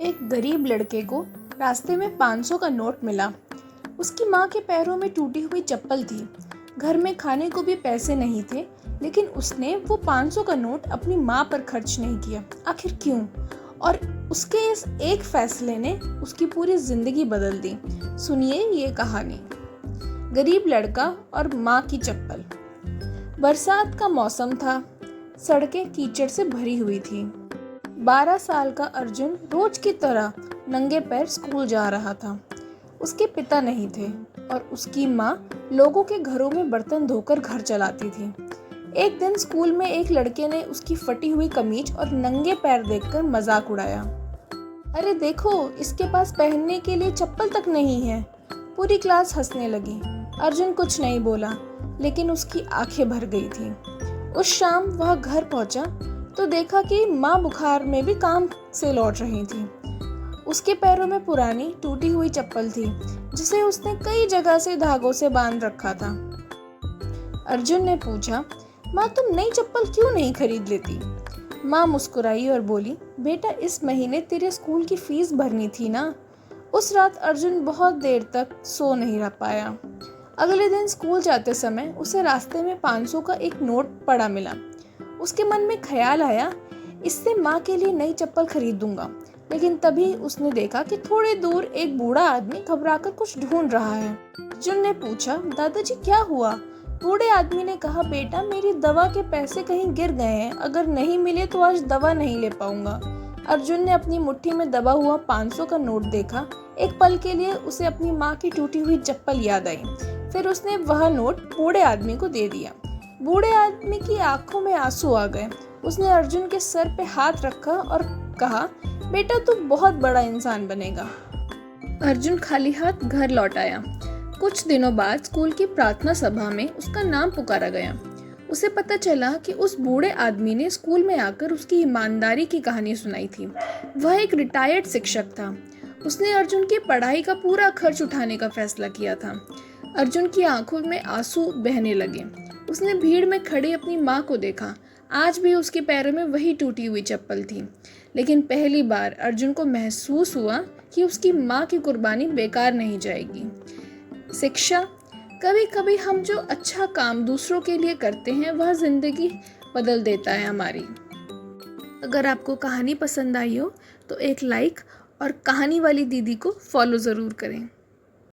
एक गरीब लड़के को रास्ते में 500 का नोट मिला। उसकी माँ के पैरों में टूटी हुई चप्पल थी। घर में खाने को भी पैसे नहीं थे, लेकिन उसने वो 500 का नोट अपनी माँ पर खर्च नहीं किया। आखिर क्यों? और उसके इस एक फैसले ने उसकी पूरी जिंदगी बदल दी। सुनिए ये कहानी, गरीब लड़का और माँ की चप्पल। बरसात का मौसम था, सड़कें कीचड़ से भरी हुई थी। 12 साल का अर्जुन रोज की तरह नंगे पैर स्कूल जा रहा था। उसके पिता नहीं थे और उसकी माँ लोगों के घरों में बर्तन धोकर घर चलाती थी। एक दिन स्कूल में एक लड़के ने उसकी फटी हुई कमीज और नंगे पैर देखकर मजाक उड़ाया। अरे देखो, इसके पास पहनने के लिए चप्पल तक नहीं है। पूरी क्लास हंसने लगी। अर्जुन कुछ नहीं बोला, लेकिन उसकी आंखें भर गई थी। उस शाम वह घर पहुंचा तो देखा कि माँ बुखार में भी काम से लौट रही थी। उसके पैरों में पुरानी टूटी हुई चप्पल थी, जिसे उसने कई जगह से धागों से बांध रखा था। अर्जुन ने पूछा, माँ तुम नई चप्पल क्यों नहीं खरीद लेती? माँ मुस्कुराई और बोली, बेटा इस महीने तेरे स्कूल की फीस भरनी थी ना। उस रात अर्जुन बहुत देर तक सो नहीं रह पाया। अगले दिन स्कूल जाते समय उसे रास्ते में 500 का एक नोट पड़ा मिला। उसके मन में ख्याल आया, इससे माँ के लिए नई चप्पल खरीद दूंगा। लेकिन तभी उसने देखा कि थोड़े दूर एक बूढ़ा आदमी घबराकर कुछ ढूंढ रहा है। अर्जुन ने पूछा, दादाजी क्या हुआ? बूढ़े आदमी ने कहा, बेटा मेरी दवा के पैसे कहीं गिर गए हैं, अगर नहीं मिले तो आज दवा नहीं ले पाऊंगा। अर्जुन ने अपनी मुट्ठी में दबा हुआ 500 का नोट देखा। एक पल के लिए उसे अपनी माँ की टूटी हुई चप्पल याद आई। फिर उसने वह नोट बूढ़े आदमी को दे दिया। बूढ़े आदमी की आंखों में आंसू आ गए। उसने अर्जुन के सर पे हाथ रखा और कहा, बेटा तू बहुत बड़ा इंसान बनेगा। अर्जुन खाली हाथ घर लौट आया। कुछ दिनों बाद स्कूल की प्रार्थना सभा में उसका नाम पुकारा गया। उसे पता चला कि उस बूढ़े आदमी ने स्कूल में आकर उसकी ईमानदारी की कहानी सुनाई थी। वह एक रिटायर्ड शिक्षक था। उसने अर्जुन की पढ़ाई का पूरा खर्च उठाने का फैसला किया था। अर्जुन की आंखों में आंसू बहने लगे। उसने भीड़ में खड़ी अपनी माँ को देखा। आज भी उसके पैरों में वही टूटी हुई चप्पल थी। लेकिन पहली बार अर्जुन को महसूस हुआ कि उसकी माँ की कुर्बानी बेकार नहीं जाएगी। शिक्षा, कभी कभी हम जो अच्छा काम दूसरों के लिए करते हैं वह जिंदगी बदल देता है हमारी। अगर आपको कहानी पसंद आई हो तो एक लाइक और कहानी वाली दीदी को फॉलो ज़रूर करें।